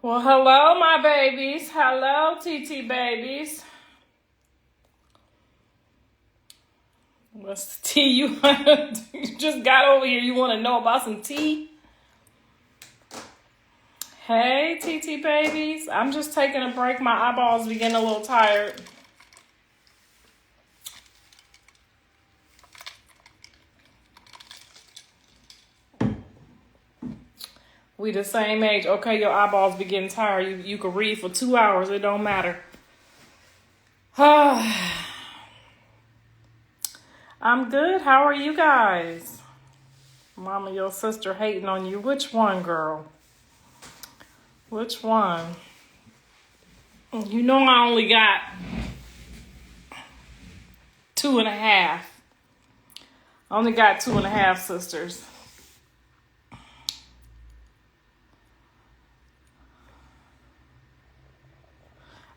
Well, hello, my babies. Hello, TT babies. What's the tea you want? You just got over here. You want to know about some tea? Hey, TT babies. I'm just taking a break. My eyeballs be getting a little tired. We the same age. Okay, your eyeballs be getting tired. You can read for 2 hours. It don't matter. I'm good. How are you guys? Mama, your sister hating on you. Which one, girl? Which one? You know I only got 2.5. I only got 2.5 sisters.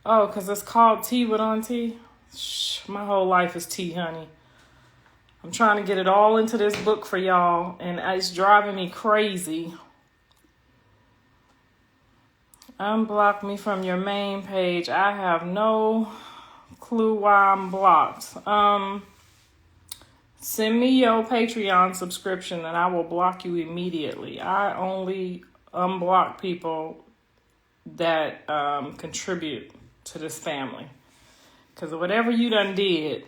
Oh, because it's called Tea with Auntie? Shh, my whole life is tea, honey. I'm trying to get it all into this book for y'all, and it's driving me crazy. Unblock me from your main page. I have no clue why I'm blocked. Send me your Patreon subscription, and I will block you immediately. I only unblock people that contribute to this family, because whatever you done did,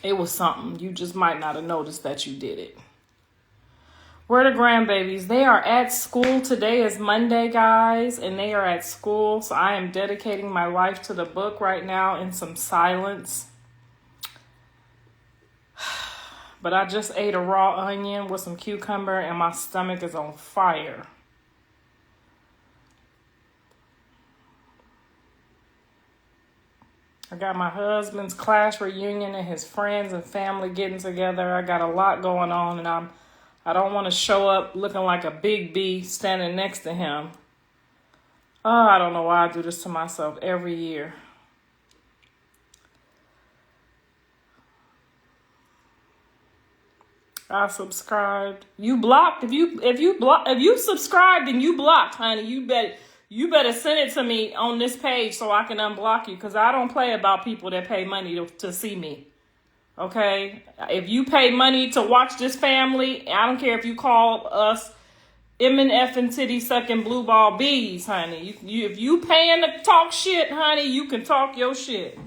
it was something. You just might not have noticed that you did it. Where are the grandbabies? They are at school. Today is Monday, guys, and they are at school. So I am dedicating my life to the book right now in some silence. But I just ate a raw onion with some cucumber, and my stomach is on fire. I got my husband's class reunion and his friends and family getting together. I got a lot going on, and I don't want to show up looking like a big B standing next to him. Oh, I don't know why I do this to myself every year. I subscribed. You blocked. If you subscribed and you blocked, honey, you better send it to me on this page so I can unblock you, because I don't play about people that pay money to see me. Okay? If you pay money to watch this family, I don't care if you call us M&F and titty sucking blue ball bees, honey. If you paying to talk shit, honey, you can talk your shit.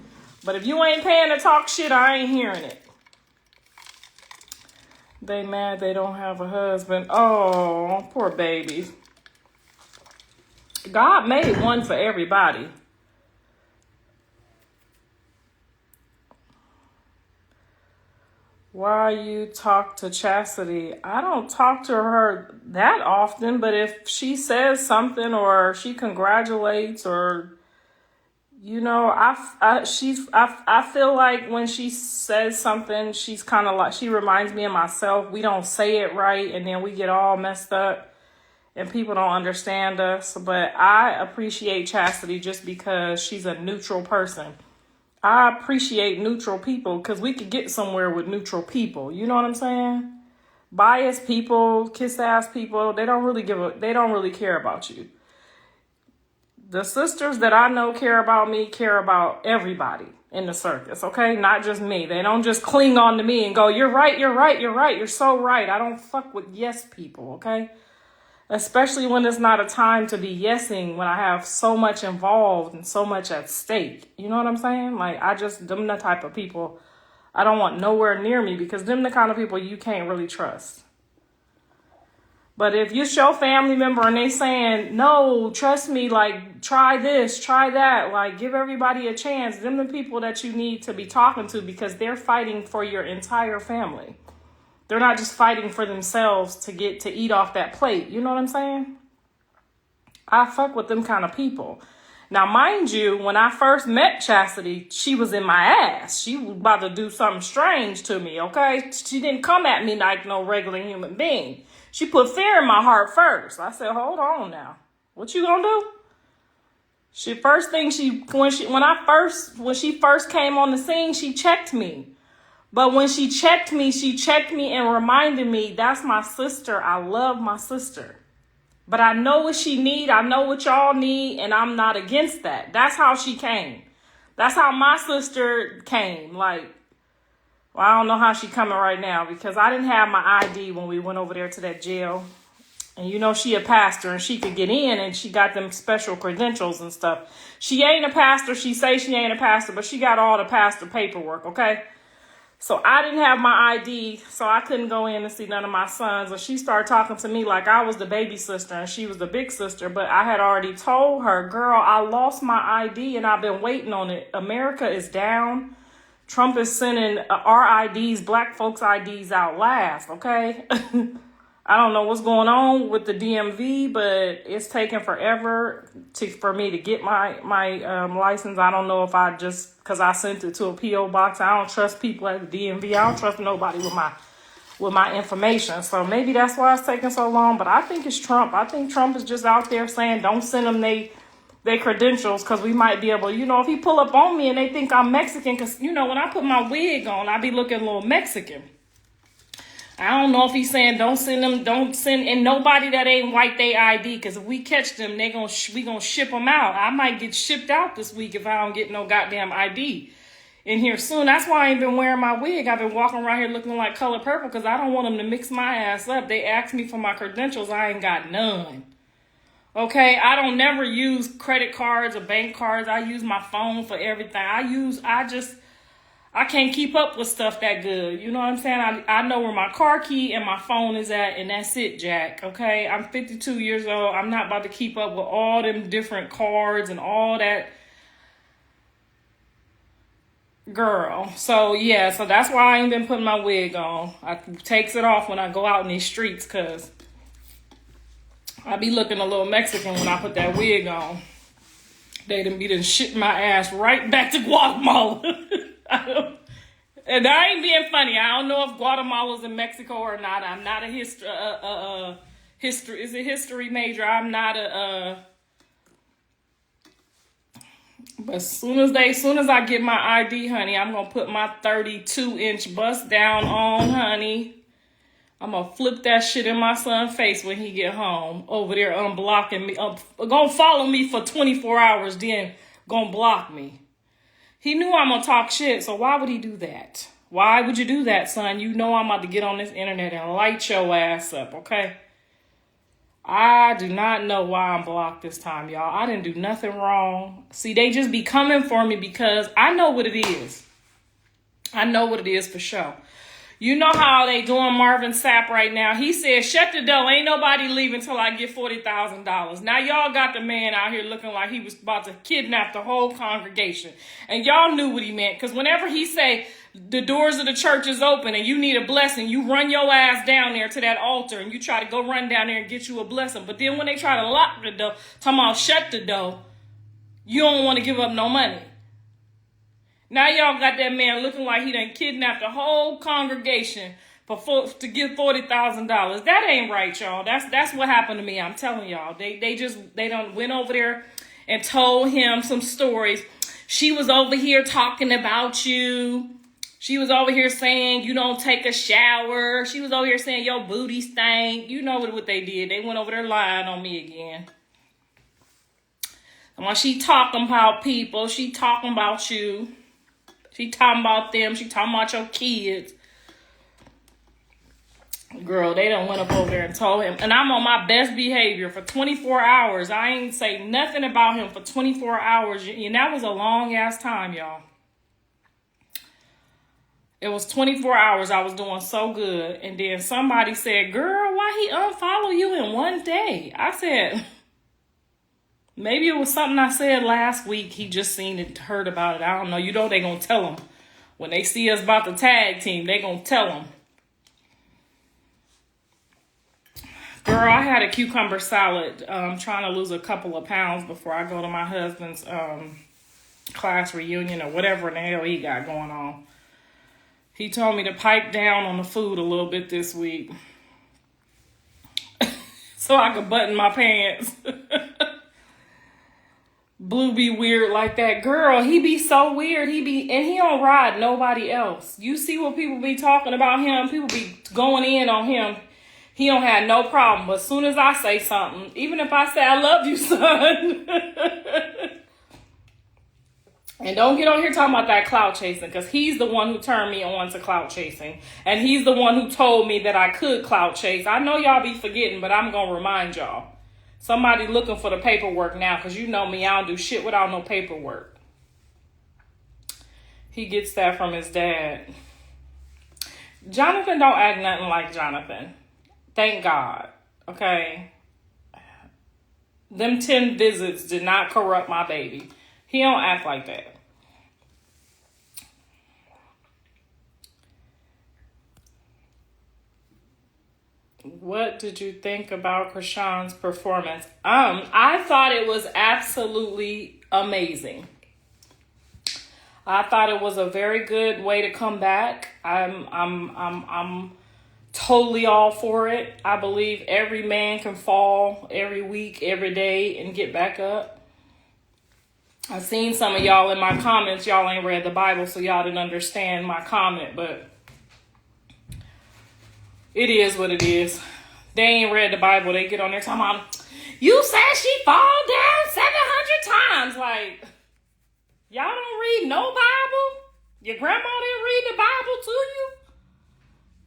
But if you ain't paying to talk shit, I ain't hearing it. They mad they don't have a husband. Oh, poor babies. God made one for everybody. Why you talk to Chastity? I don't talk to her that often, but if she says something or she congratulates, or I feel like when she says something, she's kind of like, she reminds me of myself. We don't say it right, and then we get all messed up. And people don't understand us, but I appreciate Chastity just because she's a neutral person. I appreciate neutral people because we could get somewhere with neutral people. You know what I'm saying? Biased people, kiss ass people, they don't really care about you. The sisters that I know care about me, care about everybody in the circus, okay? Not just me. They don't just cling on to me and go, you're right, you're right, you're right, you're so right. I don't fuck with yes people, okay? Especially when it's not a time to be yesing, when I have so much involved and so much at stake. You know what I'm saying? Like, them the type of people I don't want nowhere near me, because them the kind of people you can't really trust. But if you show family member and they saying, no, trust me, like, try this, try that, like, give everybody a chance, them the people that you need to be talking to, because they're fighting for your entire family. They're not just fighting for themselves to get to eat off that plate. You know what I'm saying? I fuck with them kind of people. Now, mind you, when I first met Chastity, she was in my ass. She was about to do something strange to me, okay? She didn't come at me like no regular human being. She put fear in my heart first. I said, hold on now. What you gonna do? When she first came on the scene, she checked me. But when she checked me and reminded me, that's my sister. I love my sister. But I know what she need. I know what y'all need, and I'm not against that. That's how she came. That's how my sister came. Like, well, I don't know how she coming right now because I didn't have my ID when we went over there to that jail. And you know she a pastor and she could get in and she got them special credentials and stuff. She ain't a pastor. She say she ain't a pastor, but she got all the pastor paperwork, okay? So I didn't have my ID, so I couldn't go in and see none of my sons. And she started talking to me like I was the baby sister and she was the big sister. But I had already told her, girl, I lost my ID and I've been waiting on it. America is down. Trump is sending our IDs, black folks' IDs out last, okay? I don't know what's going on with the DMV, but it's taking forever for me to get my license. I don't know if I just, because I sent it to a P.O. box. I don't trust people at the DMV. I don't trust nobody with my information. So maybe that's why it's taking so long. But I think it's Trump. I think Trump is just out there saying, don't send them they credentials because we might be able, if he pull up on me and they think I'm Mexican, because, when I put my wig on, I be looking a little Mexican. I don't know if he's saying don't send, and nobody that ain't white they ID, because if we catch them, we gonna ship them out. I might get shipped out this week if I don't get no goddamn ID in here soon. That's why I ain't been wearing my wig. I've been walking around here looking like color purple because I don't want them to mix my ass up. They asked me for my credentials. I ain't got none. Okay, I don't never use credit cards or bank cards. I use my phone for everything. I can't keep up with stuff that good. You know what I'm saying? I know where my car key and my phone is at, and that's it, Jack. Okay? I'm 52 years old. I'm not about to keep up with all them different cards and all that. Girl. So, yeah. So, that's why I ain't been putting my wig on. I takes it off when I go out in these streets, because I be looking a little Mexican when I put that wig on. They done shit my ass right back to Guatemala. And I ain't being funny. I don't know if Guatemala's in Mexico or not. I'm not a history major. I'm not but as soon as I get my ID, honey, I'm gonna put my 32-inch bust down on, honey. I'm gonna flip that shit in my son's face when he get home. Over there unblocking me. Gonna follow me for 24 hours, then gonna block me. He knew I'm gonna talk shit, so why would he do that? Why would you do that, son? You know I'm about to get on this internet and light your ass up, okay? I do not know why I'm blocked this time, y'all. I didn't do nothing wrong. See, they just be coming for me because I know what it is. I know what it is for sure. You know how they doing Marvin Sapp right now. He said, shut the door. Ain't nobody leaving till I get $40,000. Now y'all got the man out here looking like he was about to kidnap the whole congregation. And y'all knew what he meant. Because whenever he say the doors of the church is open and you need a blessing, you run your ass down there to that altar and you try to go run down there and get you a blessing. But then when they try to lock the door, talking about shut the door, you don't want to give up no money. Now y'all got that man looking like he done kidnapped the whole congregation to get $40,000. That ain't right, y'all. That's what happened to me. I'm telling y'all. They done went over there and told him some stories. She was over here talking about you. She was over here saying you don't take a shower. She was over here saying your booty stank. You know what they did. They went over there lying on me again. And when she talking about people, she talking about you. She talking about them. She talking about your kids. Girl, they done went up over there and told him. And I'm on my best behavior for 24 hours. I ain't say nothing about him for 24 hours. And that was a long ass time, y'all. It was 24 hours. I was doing so good. And then somebody said, girl, why he unfollow you in one day? I said, maybe it was something I said last week. He just seen it, heard about it. I don't know. You know they gonna tell him. When they see us about the tag team, they gonna tell him. Girl, I had a cucumber salad. Trying to lose a couple of pounds before I go to my husband's class reunion or whatever in the hell he got going on. He told me to pipe down on the food a little bit this week. So I could button my pants. Blue be weird like that. Girl, he be so weird. And he don't ride nobody else. You see what people be talking about him? People be going in on him. He don't have no problem. But as soon as I say something, even if I say I love you, son. And don't get on here talking about that clout chasing, because he's the one who turned me on to clout chasing. And he's the one who told me that I could clout chase. I know y'all be forgetting, but I'm going to remind y'all. Somebody looking for the paperwork now, because you know me, I don't do shit without no paperwork. He gets that from his dad. Jonathan don't act nothing like Jonathan. Thank God. Okay? Them 10 visits did not corrupt my baby. He don't act like that. What did you think about Chrisean's performance? I thought it was absolutely amazing. I thought it was a very good way to come back. I'm totally all for it. I believe every man can fall every week, every day, and get back up. I've seen some of y'all in my comments. Y'all ain't read the Bible, so y'all didn't understand my comment, but it is what it is. They ain't read the Bible. They get on there talking about, you said she fall down 700 times. Like, y'all don't read no Bible? Your grandma didn't read the Bible to you?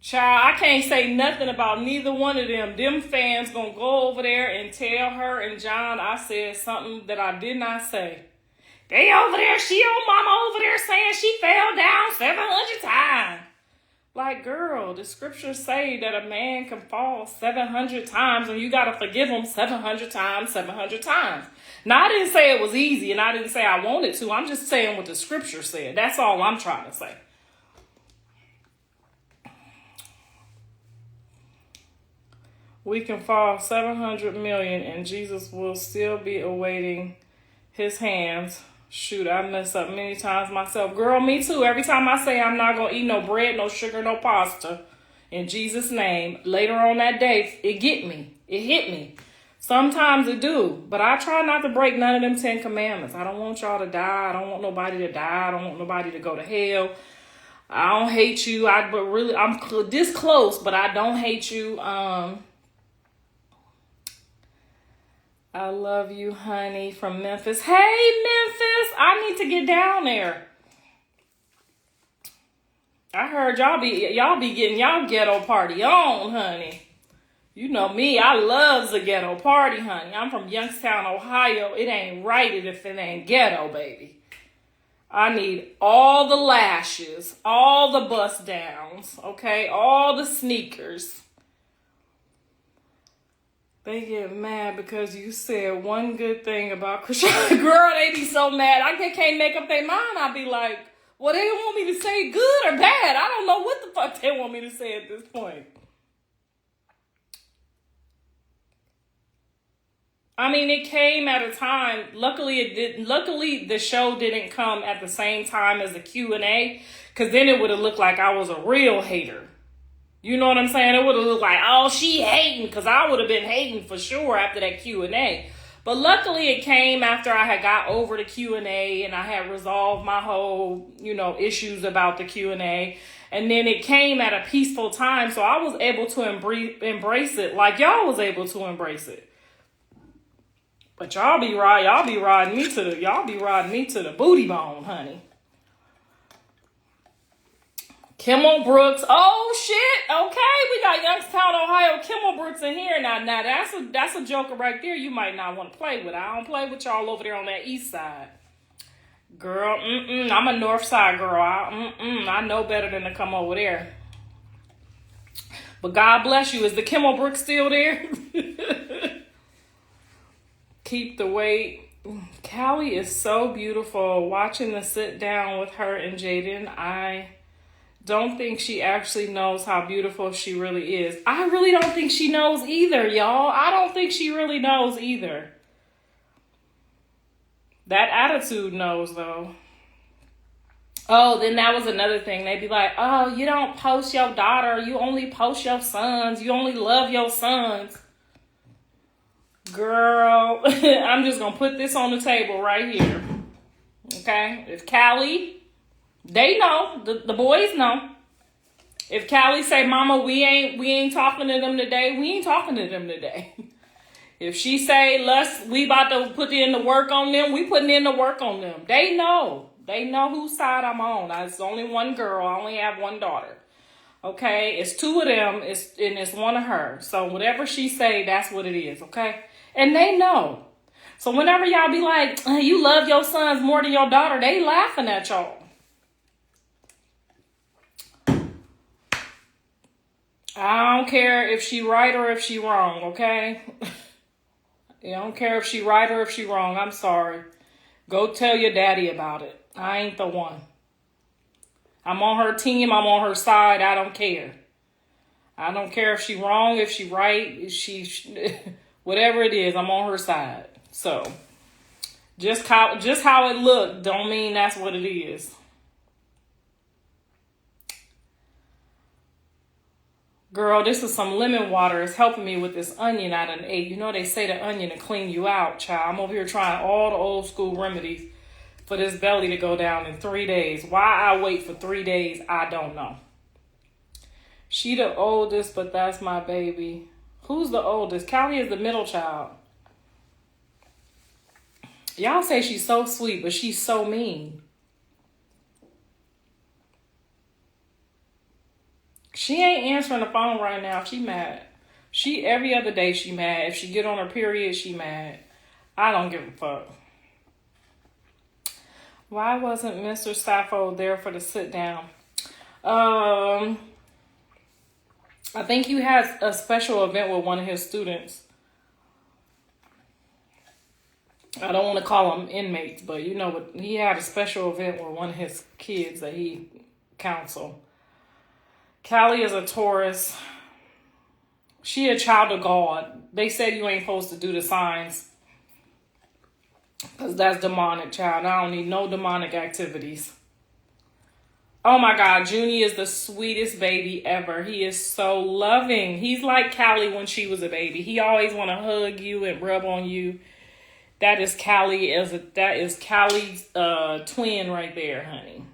Child, I can't say nothing about neither one of them. Them fans gonna go over there and tell her and John I said something that I did not say. They over there, she old mama over there saying she fell down 700 times. Like, girl, the scriptures say that a man can fall 700 times and you got to forgive him 700 times, 700 times. Now, I didn't say it was easy and I didn't say I wanted to. I'm just saying what the scripture said. That's all I'm trying to say. We can fall 700 million and Jesus will still be awaiting his hands. Shoot, I mess up many times myself. Girl, me too. Every time I say I'm not going to eat no bread, no sugar, no pasta, in Jesus' name, later on that day, it get me. It hit me. Sometimes it do. But I try not to break none of them 10 commandments. I don't want y'all to die. I don't want nobody to die. I don't want nobody to go to hell. I don't hate you. I'm this close, but I don't hate you. I love you, honey, from Memphis. Hey, Memphis, I need to get down there. I heard y'all be getting y'all ghetto party on, honey. You know me, I love the ghetto party, honey. I'm from Youngstown, Ohio. It ain't right if it ain't ghetto, baby. I need all the lashes, all the bust downs, okay? All the sneakers. They get mad because you said one good thing about Chrisean. Girl, they be so mad. I can't make up their mind. I be like, well, they want me to say good or bad. I don't know what the fuck they want me to say at this point. I mean, it came at a time. Luckily, the show didn't come at the same time as the Q&A, because then it would have looked like I was a real hater. You know what I'm saying? It would have looked like, oh, she hating, because I would have been hating for sure after that Q&A. But luckily, it came after I had got over the Q&A and I had resolved my whole, issues about the Q&A. And then it came at a peaceful time, so I was able to embrace it like y'all was able to embrace it. But y'all be riding me to the booty bone, honey. Kimmel Brooks. Oh shit. Okay, we got Youngstown, Ohio. Kimmel Brooks in here. Now that's a joker right there. You might not want to play with. I don't play with y'all over there on that east side. Girl, I'm a north side girl. I know better than to come over there. But God bless you. Is the Kimmel Brooks still there? Keep the weight. Callie is so beautiful. Watching the sit down with her and Jaidyn, I don't think she actually knows how beautiful she really is. I really don't think she knows either, y'all. I don't think she really knows either. That attitude knows, though. Oh, then that was another thing. They'd be like, oh, you don't post your daughter. You only post your sons. You only love your sons. Girl, I'm just going to put this on the table right here. Okay? If Callie, they know. The boys know. If Callie say, Mama, we ain't talking to them today, we ain't talking to them today. If she say, we about to put in the work on them, we putting in the work on them. They know. They know whose side I'm on. It's only one girl. I only have one daughter. Okay? It's two of them, and it's one of her. So whatever she say, that's what it is. Okay? And they know. So whenever y'all be like, you love your sons more than your daughter, they laughing at y'all. I don't care if she right or if she wrong, okay? I don't care if she right or if she wrong. I'm sorry. Go tell your daddy about it. I ain't the one. I'm on her team. I'm on her side. I don't care. I don't care if she wrong, if she right, if she whatever it is, I'm on her side. So just how it looked don't mean that's what it is. Girl, this is some lemon water. It's helping me with this onion I done ate. You know they say the onion to clean you out, child. I'm over here trying all the old school remedies for this belly to go down in 3 days. Why I wait for 3 days, I don't know. She the oldest, but that's my baby. Who's the oldest? Callie is the middle child. Y'all say she's so sweet, but she's so mean. She ain't answering the phone right now. She mad. Every other day she mad. If she get on her period, she mad. I don't give a fuck. Why wasn't Mr. Sappho there for the sit down? I think he has a special event with one of his students. I don't want to call them inmates, but you know, but he had a special event with one of his kids that he counseled. Callie is a Taurus. She a child of God. They said you ain't supposed to do the signs because that's demonic, child. I don't need no demonic activities. Oh my God, Junie is the sweetest baby ever. He is so loving. He's like Callie when she was a baby. He always want to hug you and rub on you. That is Callie's twin right there, honey.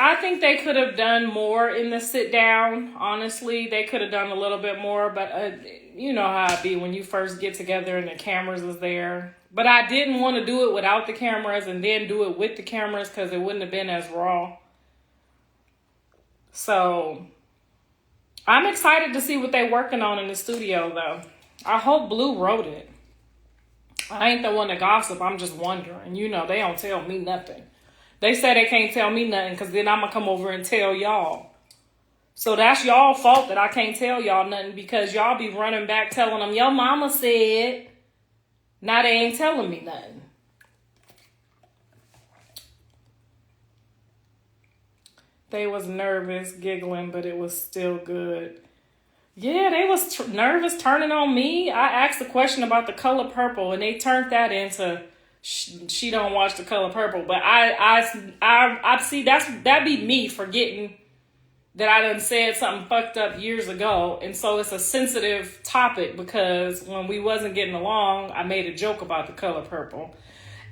I think they could have done more in the sit down. Honestly, they could have done a little bit more, but you know how it be when you first get together and the cameras is there. But I didn't want to do it without the cameras and then do it with the cameras because it wouldn't have been as raw. So I'm excited to see what they're working on in the studio, though. I hope Blue wrote it. I ain't the one to gossip. I'm just wondering. You know, they don't tell me nothing. They say they can't tell me nothing because then I'm going to come over and tell y'all. So that's y'all fault that I can't tell y'all nothing because y'all be running back telling them, your mama said. Now they ain't telling me nothing. They was nervous, giggling, but it was still good. Yeah, they was nervous turning on me. I asked a question about the color purple, and they turned that into she don't watch the color purple. But I see that be me forgetting that I done said something fucked up years ago, and so it's a sensitive topic because when we wasn't getting along, I made a joke about the color purple.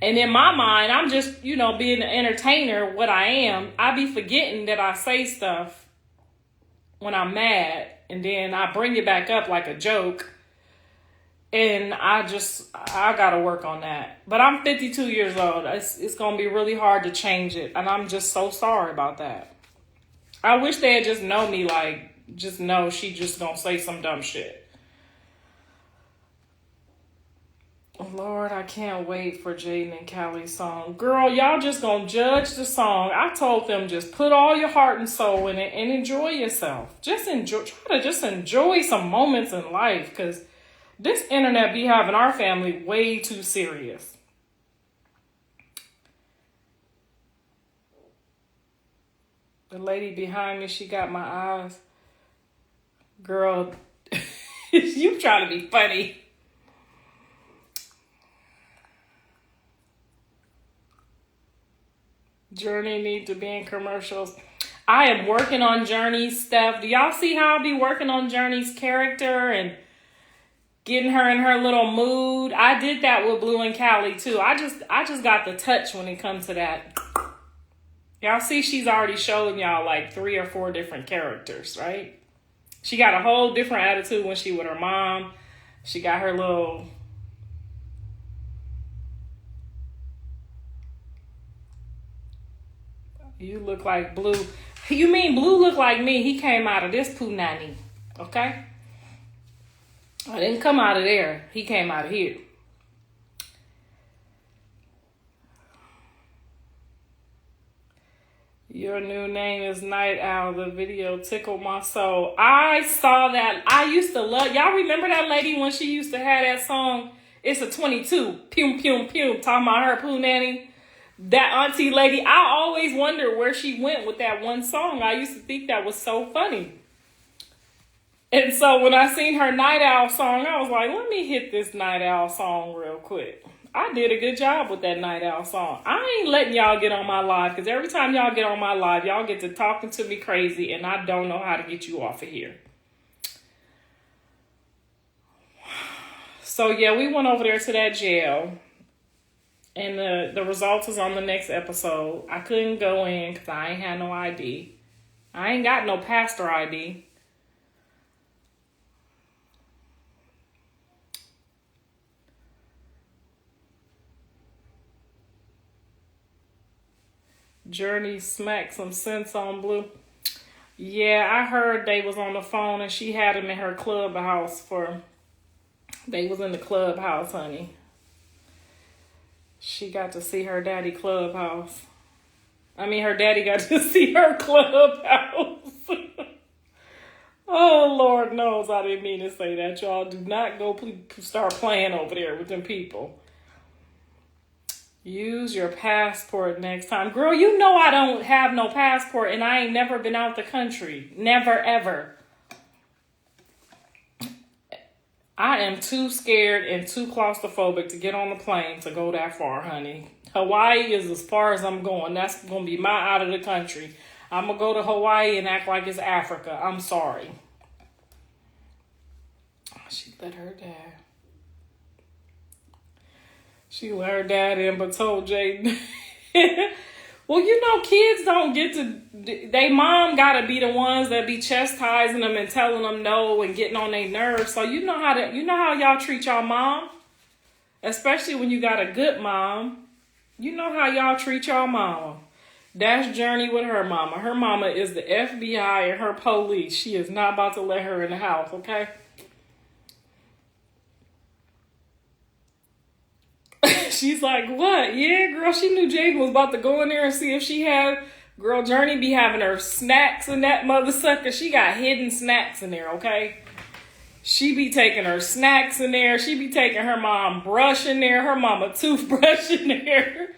And in my mind, I'm just, you know, being an entertainer, what I am. I be forgetting that I say stuff when I'm mad. And then I bring it back up like a joke. And I got to work on that. But I'm 52 years old. It's going to be really hard to change it. And I'm just so sorry about that. I wish they had just known me, like, just know she just going to say some dumb shit. Lord, I can't wait for Jaidyn and Callie's song. Girl, y'all just gonna judge the song. I told them just put all your heart and soul in it and enjoy yourself. Try to enjoy some moments in life because this internet be having our family way too serious. The lady behind me, she got my eyes. Girl, you trying to be funny. Journey need to be in commercials. I am working on Journey's stuff. Do y'all see how I be working on Journey's character? And getting her in her little mood. I did that with Blue and Callie too. I just got the touch when it comes to that. Y'all see she's already showing y'all like 3 or 4 different characters, right? She got a whole different attitude when she with her mom. She got her little... You look like Blue. You mean Blue look like me? He came out of this punani, okay? I didn't come out of there. He came out of here. Your new name is Night Owl. The video tickled my soul. I saw that. I used to love... Y'all remember that lady when she used to have that song? It's a 22. Pum, pum, pum. Talking about her poo nanny. That auntie lady. I always wondered where she went with that one song. I used to think that was so funny. And so when I seen her Night Owl song, I was like, let me hit this Night Owl song real quick. I did a good job with that Night Owl song. I ain't letting y'all get on my live, because every time y'all get on my live, y'all get to talking to me crazy, and I don't know how to get you off of here. So yeah, we went over there to that jail, and the results is on the next episode. I couldn't go in because I ain't had no ID. I ain't got no pastor ID. Journey smacked some sense on Blue. Yeah, I heard they was on the phone and she had him in her clubhouse they was in the clubhouse, honey. She got to see her daddy clubhouse. I mean, her daddy got to see her clubhouse. Oh, Lord knows I didn't mean to say that, y'all. Do not go start playing over there with them people. Use your passport next time. Girl, you know I don't have no passport and I ain't never been out the country. Never, ever. I am too scared and too claustrophobic to get on the plane to go that far, honey. Hawaii is as far as I'm going. That's going to be my out of the country. I'm going to go to Hawaii and act like it's Africa. I'm sorry. She let her dad. She let her dad in, but told Jaidyn. Well, you know, kids don't get to... They mom got to be the ones that be chastising them and telling them no and getting on their nerves. So you know how y'all treat y'all mom? Especially when you got a good mom. You know how y'all treat y'all mama. That's Journey with her mama. Her mama is the FBI and her police. She is not about to let her in the house, okay? She's like, what? Yeah, girl, she knew Jaidyn was about to go in there and see if she had... Girl, Journey be having her snacks in that mother sucker. She got hidden snacks in there, okay? She be taking her snacks in there. She be taking her mom brush in there. Her mama toothbrush in there.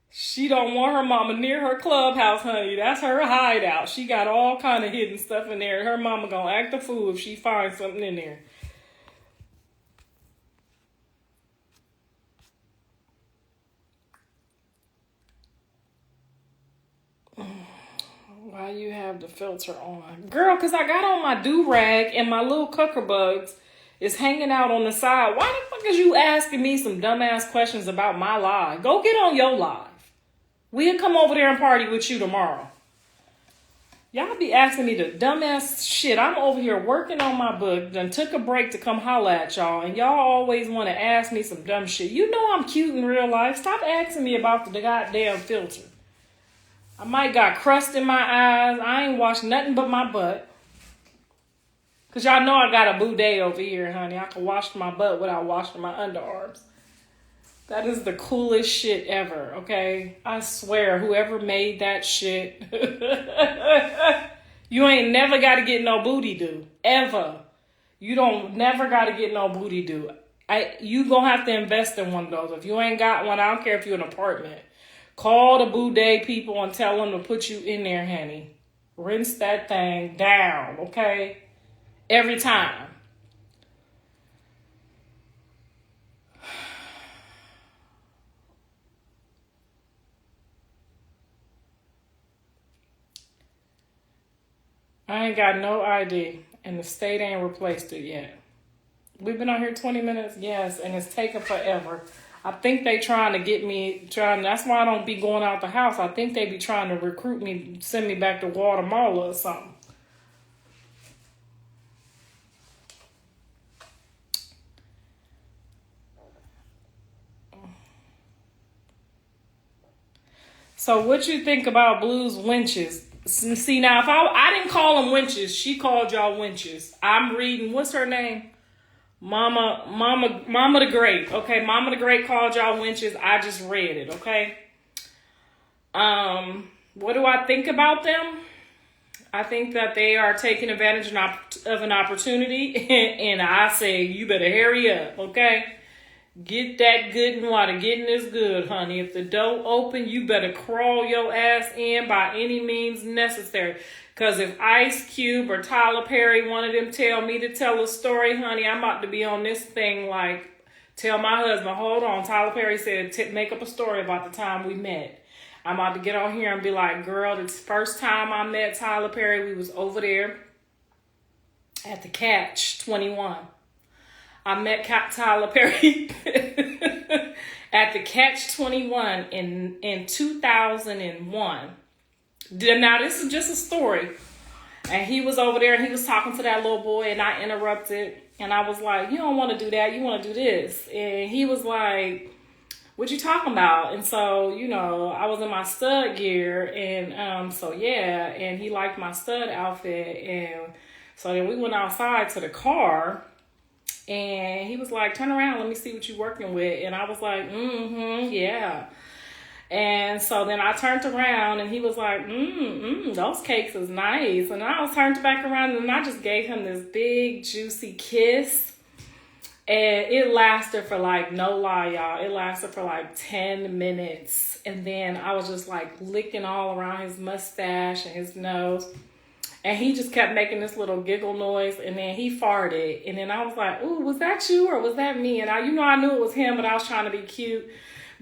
She don't want her mama near her clubhouse, honey. That's her hideout. She got all kind of hidden stuff in there. Her mama gonna act a fool if she finds something in there. Why you have the filter on? Girl, because I got on my do-rag and my little cucker bugs is hanging out on the side. Why the fuck is you asking me some dumbass questions about my live? Go get on your live. We'll come over there and party with you tomorrow. Y'all be asking me the dumbass shit. I'm over here working on my book. Done took a break to come holla at y'all. And y'all always want to ask me some dumb shit. You know I'm cute in real life. Stop asking me about the goddamn filter. I might got crust in my eyes. I ain't washed nothing but my butt. Because y'all know I got a boudet over here, honey. I can wash my butt without washing my underarms. That is the coolest shit ever, okay? I swear, whoever made that shit. You ain't never got to get no booty do. Ever. You don't never got to get no booty do. You gonna have to invest in one of those. If you ain't got one, I don't care if you're in an apartment. Call the boudet people and tell them to put you in there, honey. Rinse that thing down, okay? Every time. I ain't got no ID, and the state ain't replaced it yet. We've been on here 20 minutes, yes, and it's taking forever. I think they trying to get me, that's why I don't be going out the house. I think they be trying to recruit me, send me back to Guatemala or something. So what you think about Blue's winches? See, now, if I didn't call them winches, she called y'all winches. I'm reading, what's her name? Mama the Great. Okay, Mama the Great called y'all winches. I just read it, okay? What do I think about them? I think that they are taking advantage of an opportunity, and I say, you better hurry up, okay? Get that good and water. Getting is good, honey. If the door open, you better crawl your ass in by any means necessary. Because if Ice Cube or Tyler Perry, one of them, tell me to tell a story, honey, I'm about to be on this thing like, tell my husband, hold on. Tyler Perry said, make up a story about the time we met. I'm about to get on here and be like, girl, the first time I met Tyler Perry, we was over there at the Catch 21. I met Tyler Perry at the Catch 21 in 2001. Now, this is just a story. And he was over there and he was talking to that little boy and I interrupted. And I was like, you don't want to do that. You want to do this. And he was like, what you talking about? And so, you know, I was in my stud gear. And so, yeah. And he liked my stud outfit. And so then we went outside to the car. And he was like, turn around. Let me see what you're working with. And I was like, yeah. And so then I turned around and he was like, those cakes is nice. And I was turned back around and I just gave him this big juicy kiss. And it lasted for like, no lie, y'all, it lasted for like 10 minutes. And then I was just like licking all around his mustache and his nose. And he just kept making this little giggle noise. And then he farted. And then I was like, ooh, was that you or was that me? And I knew it was him, but I was trying to be cute.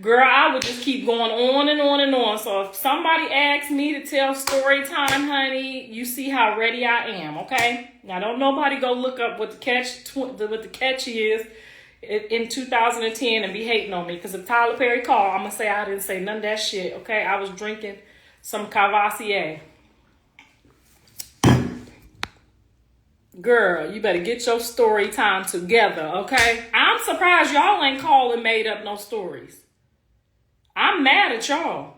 Girl, I would just keep going on and on and on. So if somebody asks me to tell story time, honey, you see how ready I am, okay? Now, don't nobody go look up what the catch is in 2010 and be hating on me. Because if Tyler Perry called, I'm going to say I didn't say none of that shit, okay? I was drinking some Cavassier. Girl, you better get your story time together, okay? I'm surprised y'all ain't called and made up no stories. I'm mad at y'all.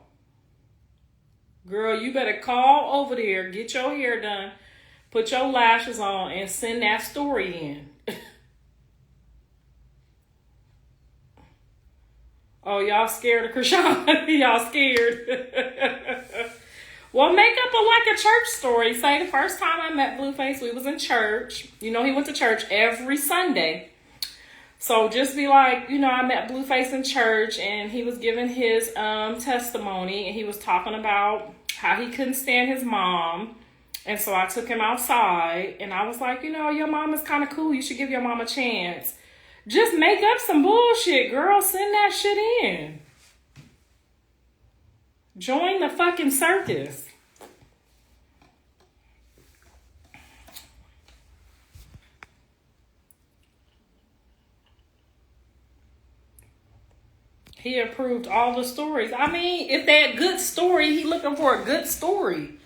Girl, you better call over there, get your hair done, put your lashes on, and send that story in. Oh, y'all scared of Chrisean? Y'all scared? Well, make up like a church story. Say the first time I met Blueface, we was in church. You know, he went to church every Sunday. So just be like, you know, I met Blueface in church and he was giving his testimony and he was talking about how he couldn't stand his mom. And so I took him outside and I was like, you know, your mom is kind of cool. You should give your mom a chance. Just make up some bullshit, girl. Send that shit in. Join the fucking circus. He approved all the stories. I mean, if that good story, he looking for a good story.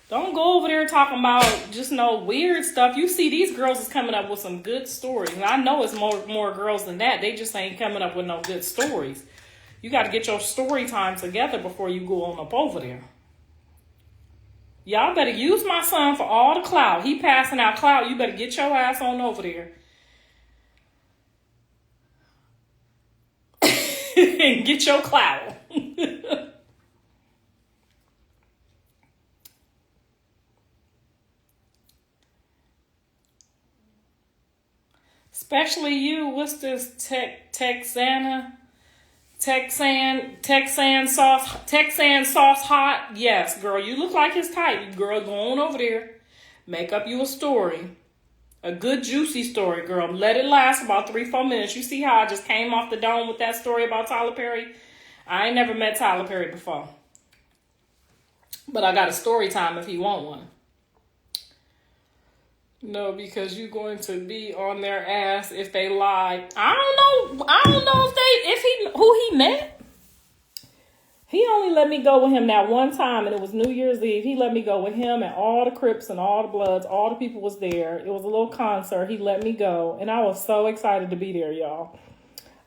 Don't go over there talking about just no weird stuff. You see these girls is coming up with some good stories. And I know it's more girls than that. They just ain't coming up with no good stories. You got to get your story time together before you go on up over there. Y'all better use my son for all the clout. He passing out clout. You better get your ass on over there. And get your clout. Especially you. What's this Texan sauce hot? Yes, girl, you look like his type. Girl, go on over there. Make up you a story. A good juicy story, girl. Let it last about 3-4 minutes. You see how I just came off the dome with that story about Tyler Perry? I ain't never met Tyler Perry before. But I got a story time if you want one. No, because you're going to be on their ass if they lie. I don't know who he met. He only let me go with him that one time, and it was New Year's Eve. He let me go with him and all the Crips and all the Bloods. All the people was there. It was a little concert. He let me go, and I was so excited to be there, y'all.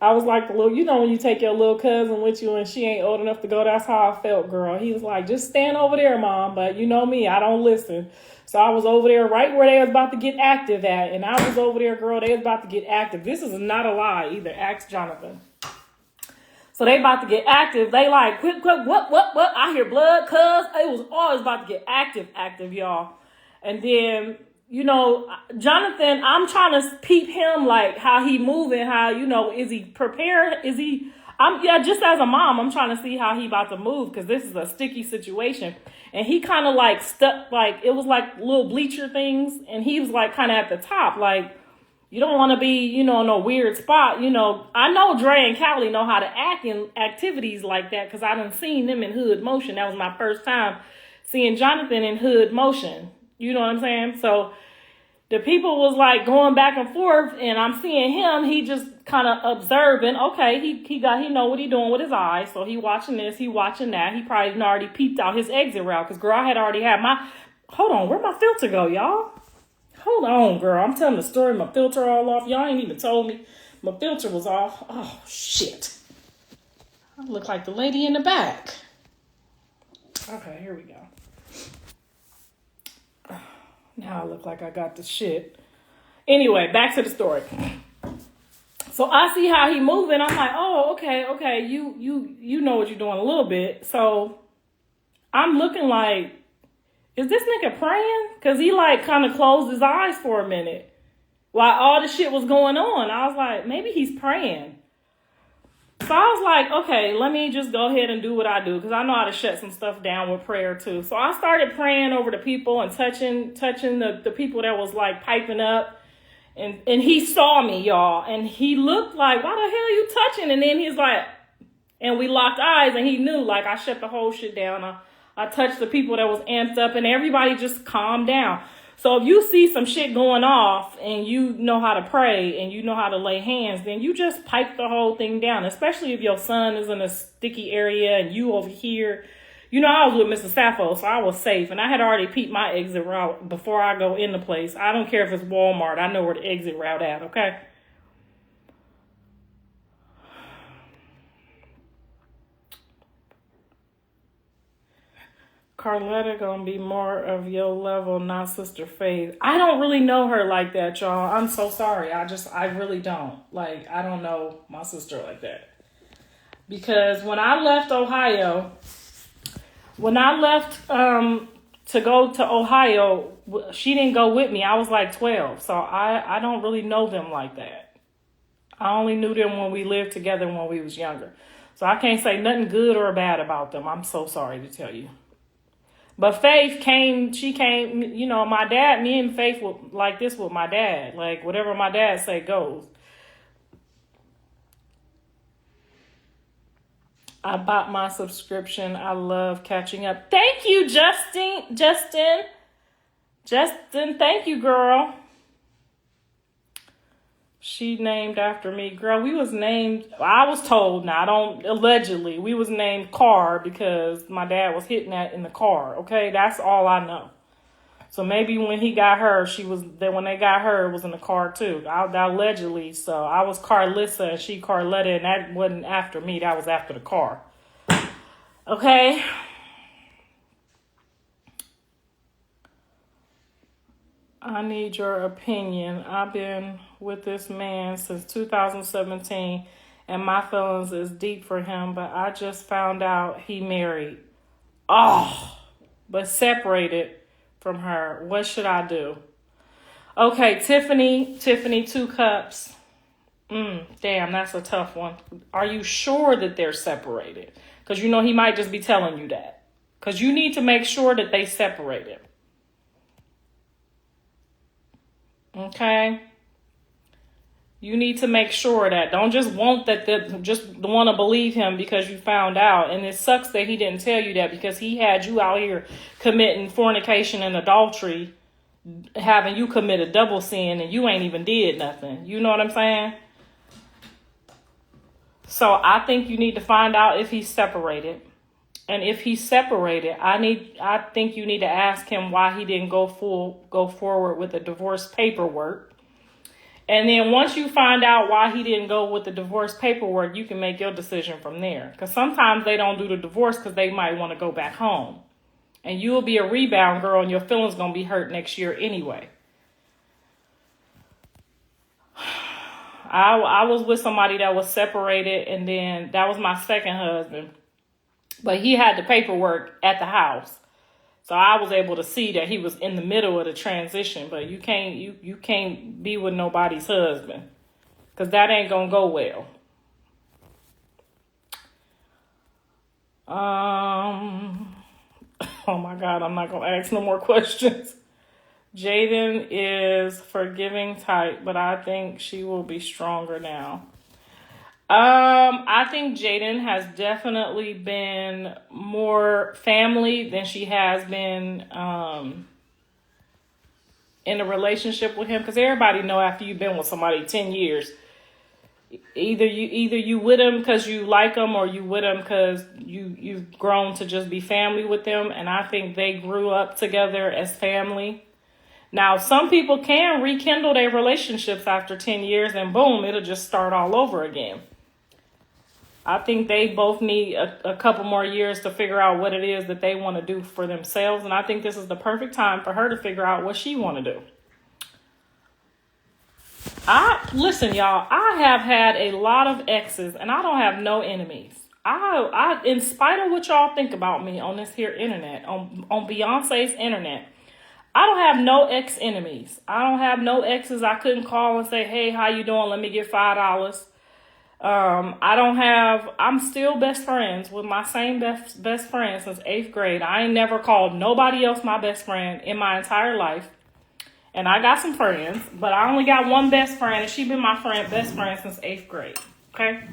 I was like the little, when you take your little cousin with you and she ain't old enough to go, that's how I felt, girl. He was like, just stand over there, Mom. But you know me, I don't listen. So I was over there right where they was about to get active at. And I was over there, girl, they was about to get active. This is not a lie either. Ask Jonathan. So they about to get active. They like, quick, what? I hear blood, cuz. It was always about to get active, y'all. And then, Jonathan, I'm trying to peep him, like how he moving, how, is he prepared? Just as a mom, I'm trying to see how he about to move, because this is a sticky situation. And he kind of like stuck, like it was like little bleacher things. And he was like kind of at the top, like, you don't want to be, in a weird spot. I know Dre and Callie know how to act in activities like that, because I done seen them in hood motion. That was my first time seeing Jonathan in hood motion. You know what I'm saying? So the people was like going back and forth, and I'm seeing him. He just kind of observing. Okay, he know what he doing with his eyes. So he watching this, he watching that. He probably already peeped out his exit route, because girl, I had already had my. Hold on, where'd my filter go, y'all? Hold on, girl. I'm telling the story. My filter all off. Y'all ain't even told me my filter was off. Oh shit! I look like the lady in the back. Okay, here we go. Now I look like I got the shit. Anyway, back to the story. So I see how he moving. I'm like, oh, okay. You know what you're doing a little bit. So I'm looking like, is this nigga praying? Because he like kind of closed his eyes for a minute while all the shit was going on. I was like, maybe he's praying. So I was like, okay, let me just go ahead and do what I do, because I know how to shut some stuff down with prayer too. So I started praying over the people and touching the people that was like piping up. And he saw me, y'all. And he looked like, why the hell are you touching? And then he's like, and we locked eyes, and he knew, like, I shut the whole shit down. I touched the people that was amped up, and everybody just calmed down. So if you see some shit going off and you know how to pray and you know how to lay hands, then you just pipe the whole thing down, especially if your son is in a sticky area and you over here. I was with Mr. Sappho, so I was safe. And I had already peeped my exit route before I go in the place. I don't care if it's Walmart. I know where the exit route at, okay? Carletta gonna be more of your level, not Sister Faith. I don't really know her like that, y'all. I'm so sorry. I really don't. Like, I don't know my sister like that. Because when I left Ohio, to go to Ohio, she didn't go with me. I was like 12. So I don't really know them like that. I only knew them when we lived together when we was younger. So I can't say nothing good or bad about them. I'm so sorry to tell you. But Faith came, my dad, me and Faith were like this with my dad. Like, whatever my dad say goes. I bought my subscription. I love catching up. Thank you, Justin, thank you, girl. She named after me. Girl, we was named, I was told, allegedly, we was named Car because my dad was hitting that in the car. Okay, that's all I know. So maybe when he got her, when they got her, it was in the car too. Allegedly. So I was Karlissa and she Carletta, and that wasn't after me. That was after the car. Okay. I need your opinion. I've been with this man since 2017, and my feelings is deep for him, but I just found out he married. Oh, but separated from her. What should I do? Okay, Tiffany, 2 cups. Damn, that's a tough one. Are you sure that they're separated? Because he might just be telling you that. Because you need to make sure that they separated. Okay? You need to make sure that. Don't just want just want to believe him because you found out. And it sucks that he didn't tell you that, because he had you out here committing fornication and adultery having you commit a double sin and you ain't even did nothing. You know what I'm saying? So I think you need to find out if he's separated. And if he's separated, I think you need to ask him why he didn't go forward with the divorce paperwork. And then once you find out why he didn't go with the divorce paperwork, you can make your decision from there. Because sometimes they don't do the divorce because they might want to go back home. And you'll be a rebound girl and your feelings going to be hurt next year anyway. I was with somebody that was separated, and then that was my second husband. But he had the paperwork at the house. So I was able to see that he was in the middle of the transition. But you can't be with nobody's husband, because that ain't going to go well. Oh my God, I'm not going to ask no more questions. Jaidyn is forgiving type, but I think she will be stronger now. I think Jaidyn has definitely been more family than she has been in a relationship with him. Because everybody know after you've been with somebody 10 years, either you with them because you like them, or you with them because you've grown to just be family with them. And I think they grew up together as family. Now, some people can rekindle their relationships after 10 years and boom, it'll just start all over again. I think they both need a couple more years to figure out what it is that they want to do for themselves. And I think this is the perfect time for her to figure out what she want to do. Listen, y'all, I have had a lot of exes and I don't have no enemies. I in spite of what y'all think about me on this here internet, on Beyonce's internet, I don't have no ex-enemies. I don't have no exes I couldn't call and say, hey, how you doing? Let me get $5. I'm still best friends with my same best friend since 8th grade. I ain't never called nobody else my best friend in my entire life. And I got some friends, but I only got one best friend, and she been my best friend since 8th grade. Okay?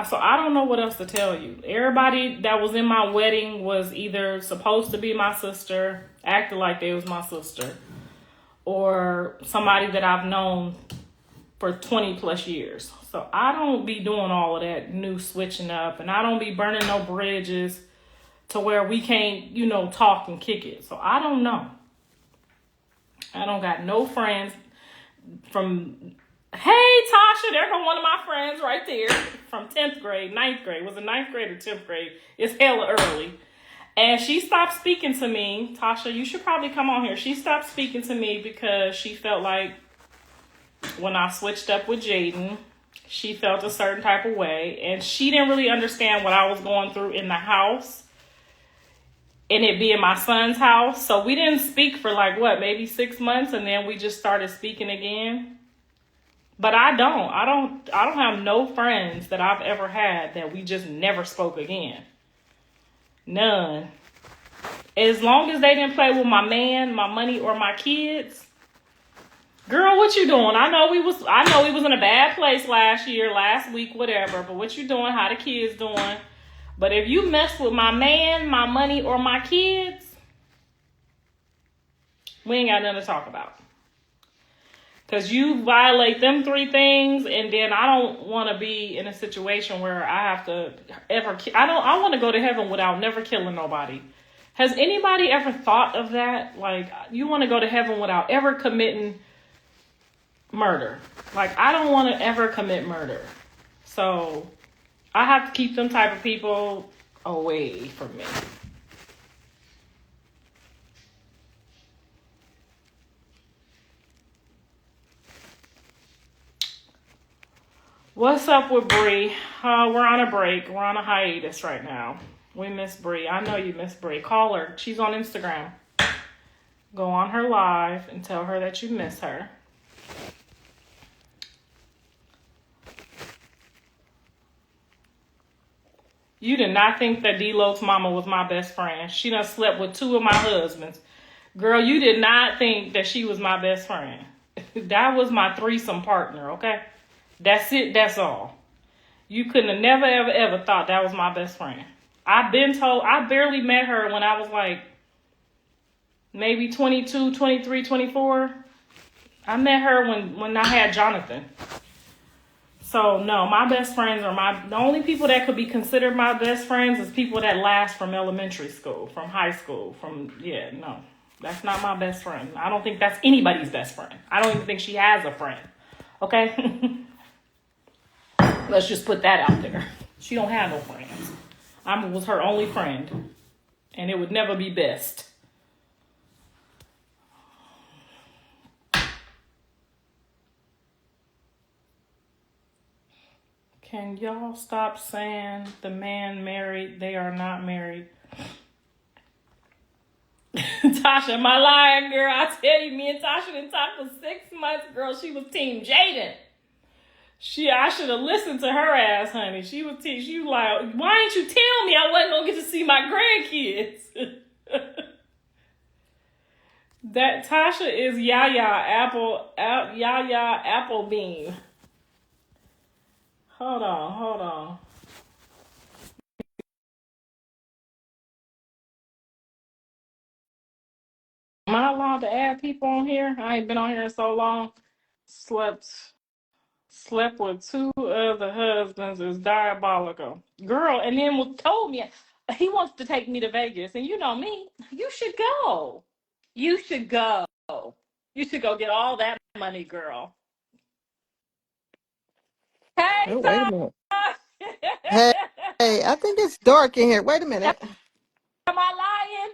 So I don't know what else to tell you. Everybody that was in my wedding was either supposed to be my sister, acted like they was my sister, or somebody that I've known for 20 plus years. So I don't be doing all of that new switching up, and I don't be burning no bridges to where we can't, talk and kick it. So I don't know. I don't got no friends from, hey, Tasha, there go one of my friends right there from 10th grade, 9th grade. Was it 9th grade or 10th grade? It's hella early. And she stopped speaking to me. Tasha, you should probably come on here. She stopped speaking to me because she felt like when I switched up with Jaidyn, she felt a certain type of way. And she didn't really understand what I was going through in the house, and it being my son's house. So we didn't speak for maybe 6 months, and then we just started speaking again. But I don't have no friends that I've ever had that we just never spoke again. None. As long as they didn't play with my man, my money, or my kids. Girl, what you doing? I know we was in a bad place last week, whatever. But what you doing? How the kids doing? But if you mess with my man, my money, or my kids, we ain't got nothing to talk about. Because you violate them 3 things, and then I don't want to be in a situation where I have to I want to go to heaven without never killing nobody. Has anybody ever thought of that? You want to go to heaven without ever committing murder. I don't want to ever commit murder. So I have to keep them type of people away from me. What's up with Bree? We're on a break. We're on a hiatus right now. We miss Bree. I know you miss Bree. Call her. She's on Instagram. Go on her live and tell her that you miss her. You did not think that D-Lo's mama was my best friend. She done slept with 2 of my husbands. Girl, you did not think that she was my best friend. That was my threesome partner, okay? That's it. That's all. You couldn't have never, ever, ever thought that was my best friend. I've been told, I barely met her when I was maybe 22, 23, 24. I met her when I had Jonathan. So no, my best friends are the only people that could be considered my best friends is people that last from elementary school, from high school, no. That's not my best friend. I don't think that's anybody's best friend. I don't even think she has a friend. Okay? Let's just put that out there. She don't have no friends. I was her only friend. And it would never be best. Can y'all stop saying the man married? They are not married. Tasha, am I lying, girl? I tell you, me and Tasha didn't talk for 6 months, girl. She was team Jaidyn. I should have listened to her ass, honey. She was like, why didn't you tell me I wasn't gonna get to see my grandkids? That Tasha is YAWEH Applebean. Hold on. Am I allowed to add people on here? I ain't been on here in so long. Slept with 2 other husbands is diabolical. Girl, and then told me he wants to take me to Vegas. And you know me, you should go. You should go. You should go get all that money, girl. Hey, Oh, wait a Tosh! minute. Hey, hey, I think it's dark in here. Wait a minute. Am I lying?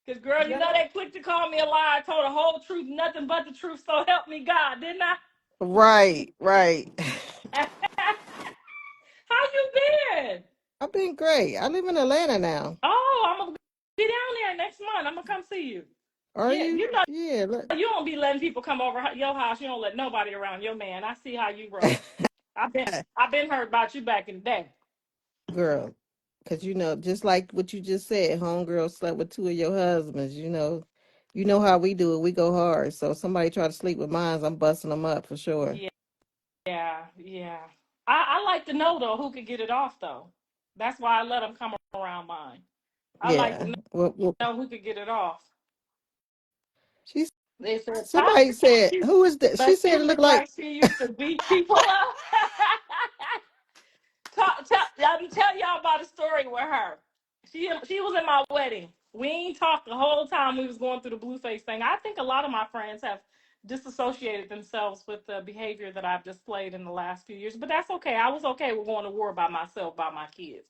Because, girl, you know they quick to call me a liar. I told the whole truth, nothing but the truth, so help me God, didn't I? Right, right. How you been? I've been great. I live in Atlanta now. Oh, I'm going to be down there next month. I'm going to come see you. Are Yeah, you? you know, Yeah. you don't be letting people come over your house. You don't let nobody around your man. I see how you roll. I've been heard about you back in the day. Girl, because just like what you just said, homegirl slept with 2 of your husbands. You know how we do it. We go hard. So if somebody try to sleep with mine, I'm busting them up for sure. Yeah. I like to know, though, who could get it off, though. That's why I let them come around mine. I like Yeah. to Well, know who could get it off. she's They said, somebody said, who is that? She but said she it looked looked like like she used to beat people up. Let me tell y'all about a story with her. She was in my wedding. We ain't talked the whole time we was going through the Blueface thing. I think a lot of my friends have disassociated themselves with the behavior that I've displayed in the last few years, but that's okay. I was okay with going to war by myself, by my kids.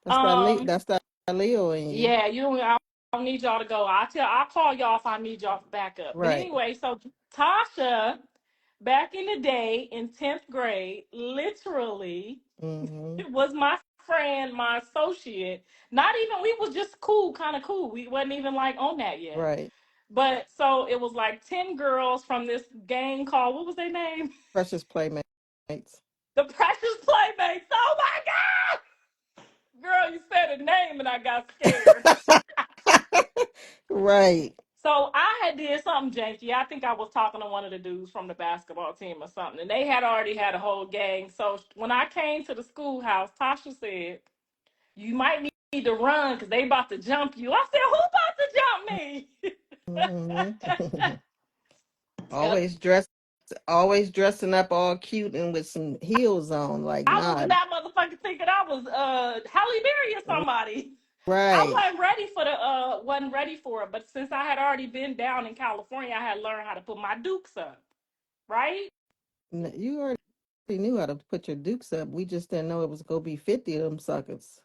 Um, that's that Leo in you. yeah, I don't need y'all to go. I'll call y'all if I need y'all for backup. But Right. anyway, so Tasha, back in the day in 10th grade, literally Mm-hmm. was my friend, my associate. Not even, we was just cool, kind of cool. We wasn't even like on that yet. Right. But so it was like 10 girls from this gang called, what was their name? Precious playmates. The Precious Playmates. Oh my God! Girl, you said a name and I got scared. Right. So I had did something janky. I think I was talking to one of the dudes from the basketball team or something, and they had already had a whole gang. So when I came to the schoolhouse, Tasha said, "You might need to run because they about to jump you." I said, "Who about to jump me?" Mm-hmm. Always dressing up all cute and with some heels on, like I was in not that motherfucker thinking I was Halle Berry or somebody. I right. wasn't ready for it. But since I had already been down in California, I had learned how to put my dukes up, right? You already knew how to put your dukes up. We just didn't know it was gonna be 50 of them suckers.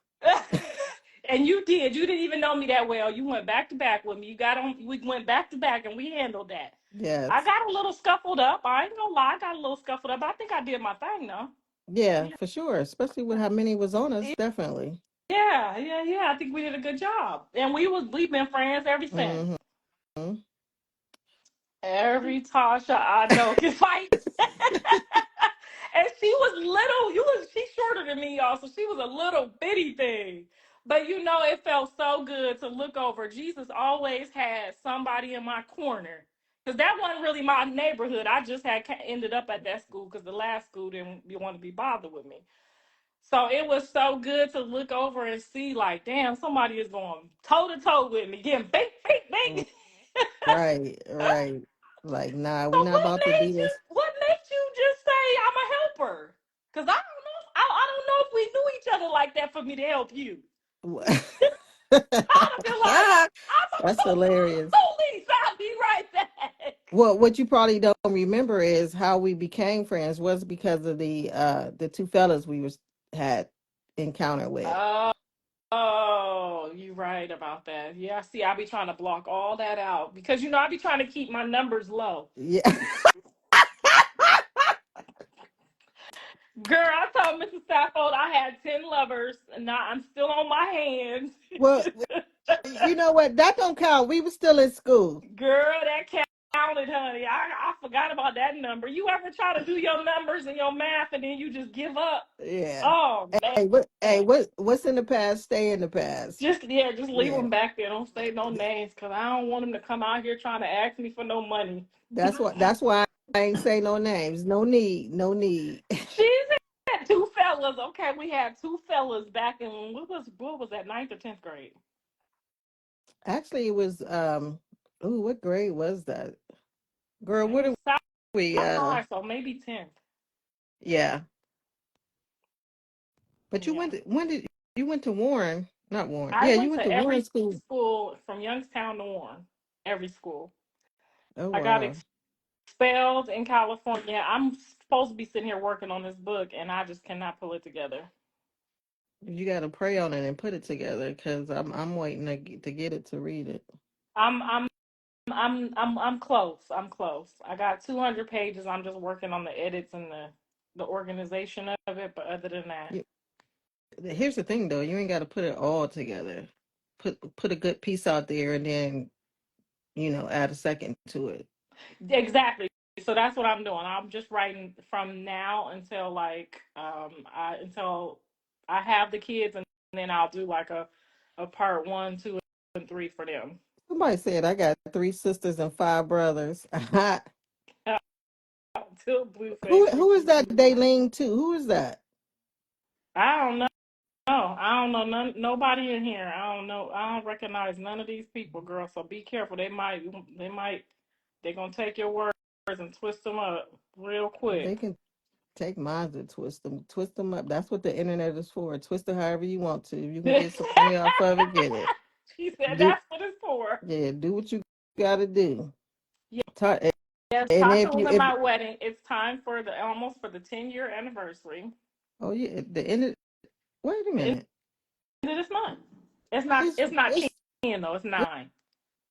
And you did. You didn't even know me that well. You went back to back with me. You got on. We went back to back, and we handled that. I Yes. got a little scuffled up. I ain't gonna lie. I got a little scuffled up. I think I did my thing though. Yeah, for sure. Especially with how many was on us, definitely. Yeah. I think we did a good job, and we've been friends ever since. Mm-hmm. Every Tasha I know can fight. And she was little. She's shorter than me, y'all. So she was a little bitty thing. But it felt so good to look over. Jesus always had somebody in my corner. Because that wasn't really my neighborhood. I just had ended up at that school because the last school didn't want to be bothered with me. So it was so good to look over and see, like, damn, somebody is going toe to toe with me, getting big. Right, right. Like, nah, we So not about to do this. what made you just say I'm a helper? Cause I don't know. I don't know if we knew each other like that for me to help you. I'd have been like, I'm a That's hilarious. police. I'll be right back. Well, what you probably don't remember is how we became friends was because of the two fellas we was had encounter with. Oh, oh, you right about that. Yeah, see, I be trying to block all that out because I be trying to keep my numbers low. Yeah. Girl, I told Mrs. Saffold I had 10 lovers, and now I'm still on my hands. Well, you know what? That don't count. We were still in school. Girl, that counted, honey. I forgot about that number. You ever try to do your numbers and your math and then you just give up? Yeah. Oh, Hey, man. what's in the past? Stay in the past. Just leave Yeah. them back there. Don't say no names because I don't want them to come out here trying to ask me for no money. That's why I ain't say no names. No need. No need. She's had two fellas. Okay, we had two fellas back in what was that, ninth or 10th grade? Actually, it was ooh, what grade was that? Girl, It what was are we high, so maybe 10th. yeah. But you Yeah. went to, when did you went to Warren? Not Warren. I Yeah, you went went to to Warren every school. school from Youngstown to Warren. Every school. Oh I got wow. expelled in California. I'm supposed to be sitting here working on this book, and I just cannot pull it together. You got to pray on it and put it together because I'm waiting to get it to read it. I'm I'm I'm close. I'm close. I got 200 pages. I'm just working on the edits and the organization of it. But other than that, You, here's the thing though, you ain't got to put it all together. Put a good piece out there and then add a second to it. exactly. So that's what I'm doing. I'm just writing from now until until I have the kids, and then I'll do like a part 1, 2, and 3 for them. Somebody said I got three sisters and five brothers. Till Blueface Who is that and they lean to? Who is that? I don't know. I don't know nobody in here. I don't know. I don't recognize none of these people, girl. So be careful. They're gonna take your words and twist them up real They quick. can take mine and twist them up. That's what the internet is for. Twist it however you want to. If you can She get some money off of it, get it. said Do that's what it's for. Yeah, do what you got to do. Ta- Yes, And Tasha if was you at if my wedding. It's time for the almost for the 10-year anniversary. oh yeah, the end of, wait a It's minute. the end of this month. It's not It's it's not it's 10 though, it's 9.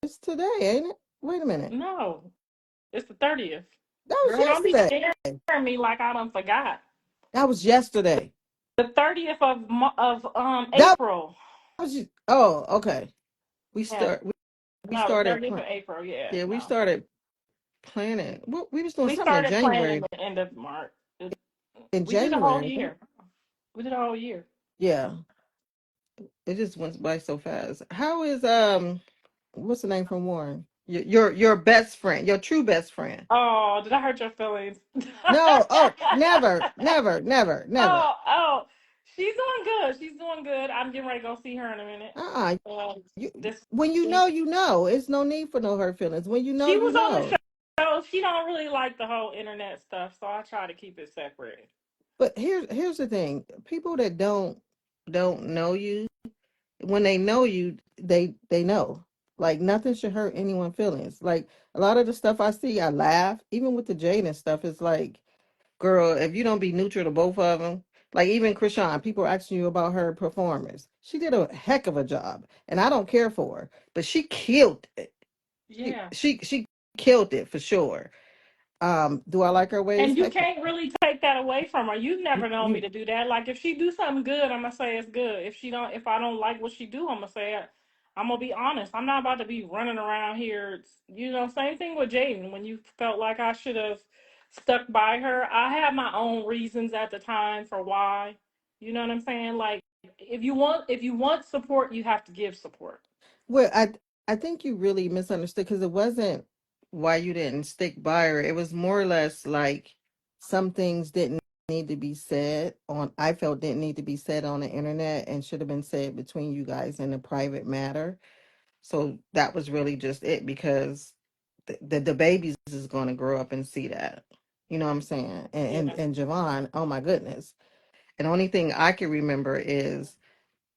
it's today, ain't it? Wait a minute. No, it's the 30th. That was Girl, don't be yesterday. scaring me like I done forgot. That was yesterday. The 30th of That April. oh, okay. We Yeah, start we no, the started 30th of April. Yeah, yeah, we no. started planning. Well, we was doing We something in started planning January. the end of March. In We did a whole January. year. We did a whole year. Yeah. It just went by so fast. How is what's the name from Warren? Your best friend, your true best friend. Oh, did I hurt your feelings? No, oh, never, never, never, never. Oh, she's doing good. She's doing good. I'm getting ready to go see her in a minute. Uh-uh. This When you week. know, you know. It's no need for no hurt feelings. When you know, She you was on the know. show. She don't really like the whole internet stuff, so I try to keep it separate. But here's the thing. People that don't know you, when they know you, they know. Like nothing should hurt anyone's feelings. Like a lot of the stuff I see, I laugh. Even with the Jaidyn stuff, it's like, girl, if you don't be neutral to both of them, like even Chrisean, people are asking you about her performance. She did a heck of a job, and I don't care for her, but she killed it. Yeah. She killed it for sure. Do I like her ways? And you Heck, can't really take that away from her. You've never known me you to do that. Like if she do something good, I'm gonna say it's good. If I don't like what she do, I'm gonna say it. I'm gonna be honest. I'm not about to be running around here. Same thing with Jaidyn. When you felt like I should have stuck by her, I had my own reasons at the time for why. You know what I'm saying? Like if you want support, you have to give support. well, I think you really misunderstood because it wasn't why you didn't stick by her. It was more or less like some things didn't need to be said on. I felt didn't need to be said on the internet and should have been said between you guys in a private matter. So that was really just it, because the babies is going to grow up and see that. You know what I'm saying? Yeah. And Javon, oh my goodness. And the only thing I can remember is,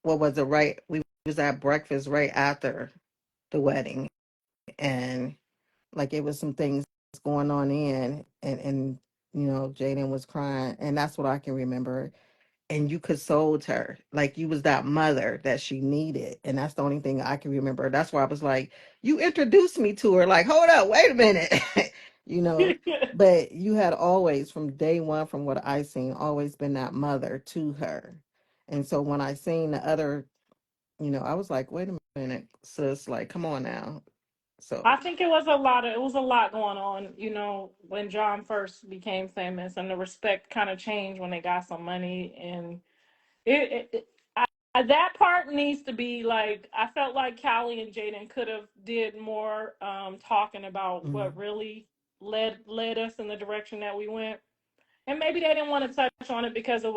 what was it, right? We was at breakfast right after the wedding, and like it was some things going on and Jaidyn was crying, and that's what I can remember. And you consoled her, like you was that mother that she needed, and that's the only thing I can remember. That's why I was like, you introduced me to her, like, hold up, wait a minute. you know but you had always, from day one, from what I seen, always been that mother to her. And so when I seen the other, I was like, wait a minute, sis, like, come on now. I So think it was a lot going on, when John first became famous, and the respect kind of changed when they got some money, and that part needs to be like, I felt like Callie and Jaden could have did more talking about what mm, really led us in the direction that we went. And maybe they didn't want to touch on it because it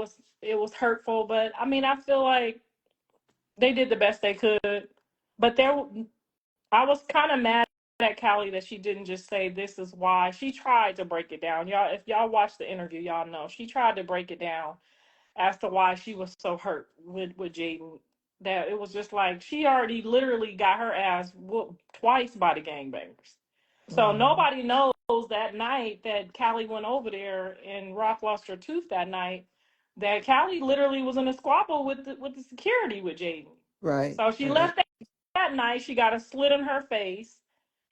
was hurtful, but I mean, I feel like they did the best they could. But I was kind of mad at Callie that she didn't just say this is why. She tried to break it down. Y'all, if y'all watched the interview, y'all know she tried to break it down as to why she was so hurt with Jaidyn. That it was just like she already literally got her ass whooped twice by the gangbangers. So mhm, nobody knows that night that Callie went over there and Rock lost her tooth that night. That Callie literally was in a squabble with the security with Jaidyn. right, So she right. left that night. She got a slit in her face,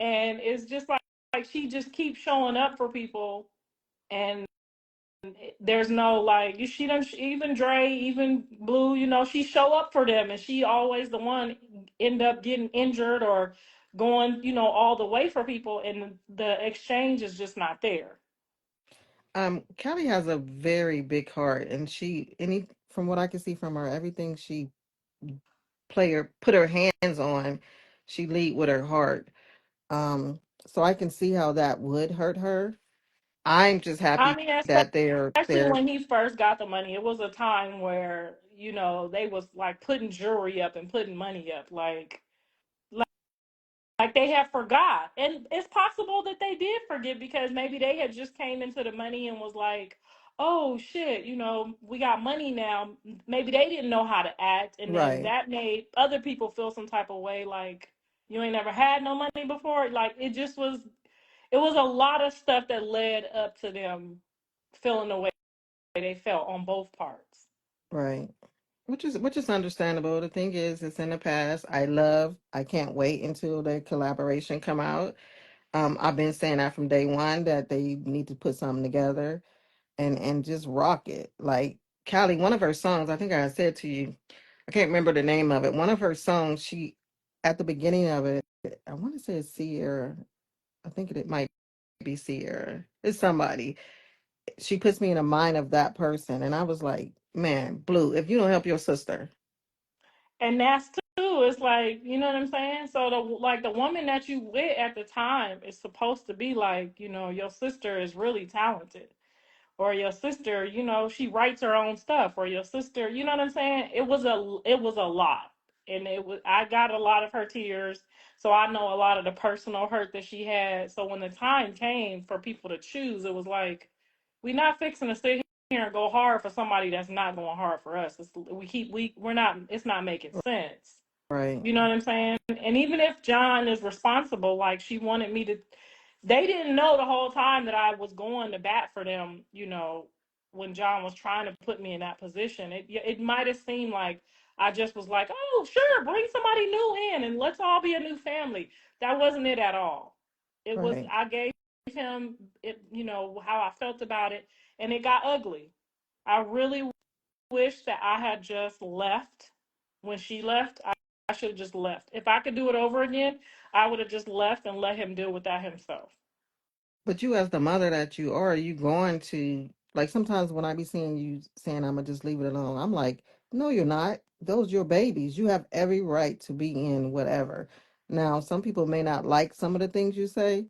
and it's just like she just keeps showing up for people, and there's no like she doesn't, even Dre, even Blue, she show up for them, and she always the one end up getting injured or going, all the way for people, and the exchange is just not there. Callie has a very big heart, and from what I can see from her, everything she put her hands on, she lead with her heart. So I can see how that would hurt her. I'm just I happy mean, that they're especially they're when he first got the money, it was a time where they was like putting jewelry up and putting money up, like they have forgot. And it's possible that they did forget because maybe they had just came into the money and was like, oh shit, we got money now. Maybe they didn't know how to act, and then right, that made other people feel some type of way, like you ain't never had no money before. Like it was a lot of stuff that led up to them feeling the way they felt on both parts. right. Which is understandable. The thing is, it's in the past. I can't wait until the collaboration come out. I've been saying that from day one, that they need to put something together and just rock it. Like Callie, one of her songs, I think I said to you, I can't remember the name of it. One of her songs, she at the beginning of it, I want to say it's Sierra. I think it might be Sierra. It's somebody. She puts me in the mind of that person, and I was like, man, Blue, if you don't help your sister, And that's too, it's like, you know what I'm saying? So the woman that you with at the time is supposed to be like, your sister is really talented. Or your sister, she writes her own stuff, or your sister, you know what I'm saying? It was a lot. And I got a lot of her tears. So I know a lot of the personal hurt that she had. So when the time came for people to choose, it was like, we're not fixing to sit here and go hard for somebody that's not going hard for us. We're not, it's not making sense. right, You know what I'm saying? And even if John is responsible, like she wanted me to, they didn't know the whole time that I was going to bat for them, when John was trying to put me in that position. It might have seemed like I just was like, oh, sure, bring somebody new in and let's all be a new family. That wasn't it at all. It was, right. I gave him it, how I felt about it, and it got ugly. I really wish that I had just left when she left. I should have just left. If I could do it over again, I would have just left and let him deal with that himself. But you, as the mother that you are, you going to, like, sometimes when I be seeing you saying I'm gonna just leave it alone, I'm like, no, you're not. Those your babies. You have every right to be in whatever. Now, some people may not like some of the things you say,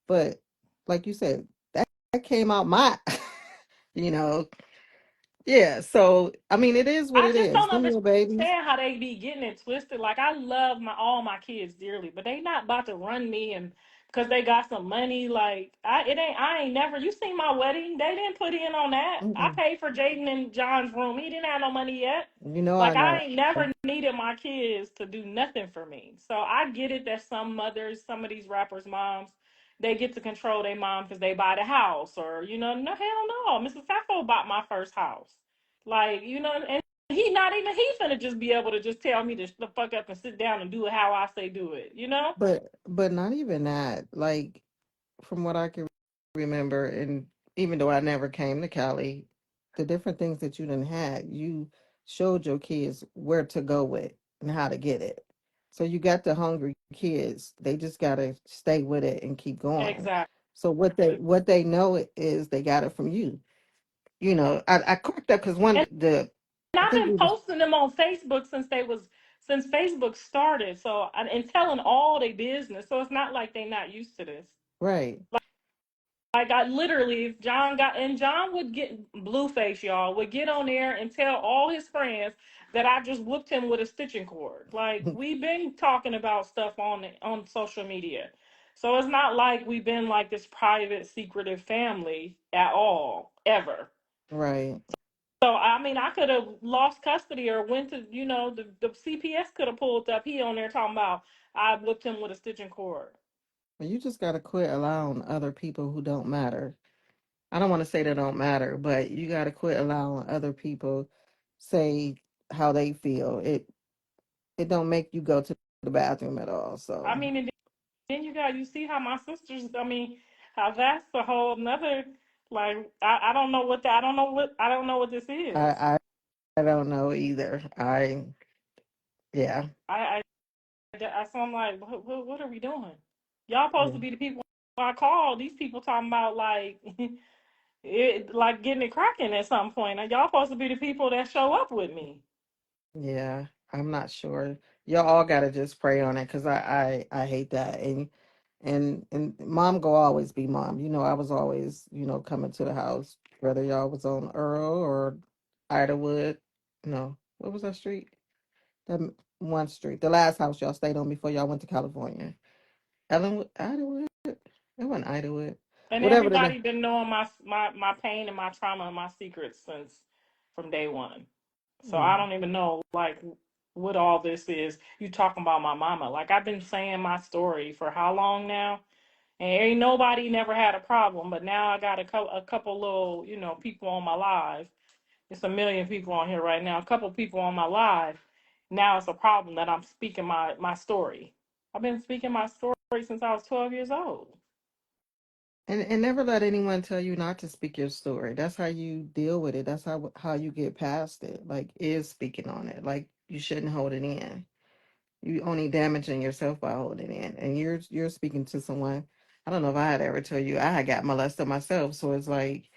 but like you said, that came out my, you know. Yeah, so I mean, it is what I it just is. don't Them your babies. understand how they be getting it twisted. Like I love all my kids dearly, but they not about to run me and because they got some money. Like I ain't never. You seen my wedding? They didn't put in on that. I Mm-mm. paid for Jaidyn and John's room. He didn't have no money yet. You know I Like I know. ain't never needed my kids to do nothing for me. So I get it that some mothers, some of these rappers' moms, they get to control their mom because they buy the house or no hell no. Mrs. Sappho bought my first house. Like and he not even he finna just be able to just tell me to the fuck up and sit down and do it how I say do it, you know? But not even that. Like from what I can remember, and even though I never came to Cali, the different things that you done had, you showed your kids where to go with and how to get it. So you got the hungry kids. They just gotta stay with it and keep going. Exactly. So what they know is they got it from you. I cracked up because And I I've think been we was posting them on Facebook since Facebook started. So and telling all their business. So it's not like they not used to this. right. Like I literally, if John would get Blueface, y'all would get on there and tell all his friends that I just whooped him with a stitching cord. Like we've been talking about stuff on social media, so it's not like we've been like this private, secretive family at all, ever. Right. So I mean, I could have lost custody or went to the CPS could have pulled up. He on there talking about I whooped him with a stitching cord. Well, you just gotta quit allowing other people who don't matter. I don't want to say they don't matter, but you gotta quit allowing other people say how they feel. It don't make you go to the bathroom at all. I So mean, and then you see how my sisters. I mean, how that's a whole another. Like I don't know what I don't know what this is. I I don't know either. Yeah. I so I'm like, what are we doing? Y'all supposed to Yeah. be the people I call. These people talking about like it, like getting it cracking at some point. And y'all supposed to be the people that show up with me. Yeah, I'm not sure. Y'all all gotta just pray on it because I hate that. And mom go always be mom. I was always, coming to the house, whether y'all was on Earl or Idlewood. No, what was that street? One street. The last house y'all stayed on before y'all went to California. Ellenwood, Idlewood? It wasn't Idlewood. And Whatever the name. everybody been knowing my pain and my trauma and my secrets since from day one. So I Mm. don't even know like what all this is. You talking about my mama? Like I've been saying my story for how long now, and ain't nobody never had a problem. But now I got a couple little people on my live. It's a million people on here right now. A couple people on my live. Now it's a problem that I'm speaking my story. I've been speaking my story since I was 12 years old. And never let anyone tell you not to speak your story. That's how you deal with it. That's how you get past it. Like is speaking on it. Like you shouldn't hold it in. You only damaging yourself by holding it in. And you're speaking to someone. I don't know if I had ever tell you I had got molested myself. So it's like,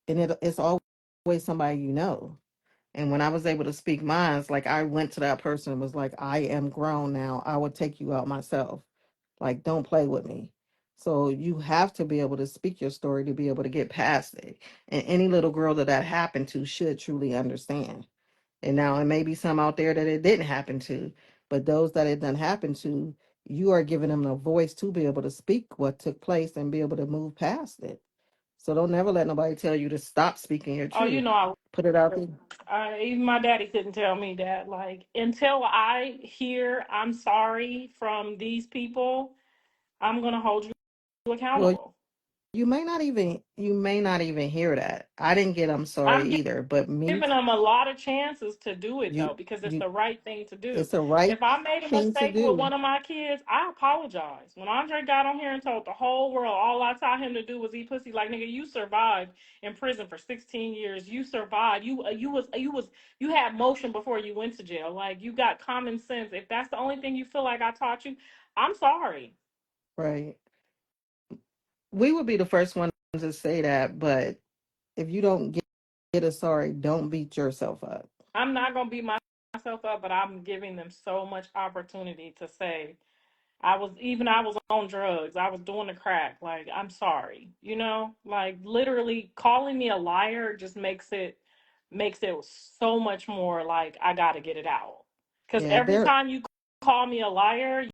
and it's always somebody you know. And when I was able to speak minds, like I went to that person and was like, I am grown now. I will take you out myself. Like, don't play with me. So you have to be able to speak your story to be able to get past it. And any little girl that happened to should truly understand. And now it may be some out there that it didn't happen to, but those that it done happen to, you are giving them a voice to be able to speak what took place and be able to move past it. So don't never let nobody tell you to stop speaking your Oh, truth. I Put it out there. even my daddy couldn't tell me that. Like, until I hear I'm sorry from these people, I'm gonna hold you Well, accountable. you may not even hear that. I didn't get I'm sorry I'm either, but me, giving them a lot of chances to do it you though, because it's you the right thing to do. it's the right If I made a thing to mistake with do. one of my kids, I apologize. When Andre got on here and told the whole world all I taught him to do was eat pussy, like nigga, you survived in prison for 16 years. You survived. You had motion before you went to jail. Like you got common sense. If that's the only thing you feel like I taught you, I'm sorry. Right. We would be the first ones to say that, but if you don't get a sorry, don't beat yourself up. I'm not gonna beat myself up, but I'm giving them so much opportunity to say I was on drugs. I was doing the crack. Like, I'm sorry. Like literally calling me a liar just makes it so much more like I gotta get it out. Because Yeah, every there. time you call me a liar,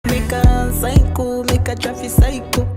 Make a psycho, make a traffic psycho.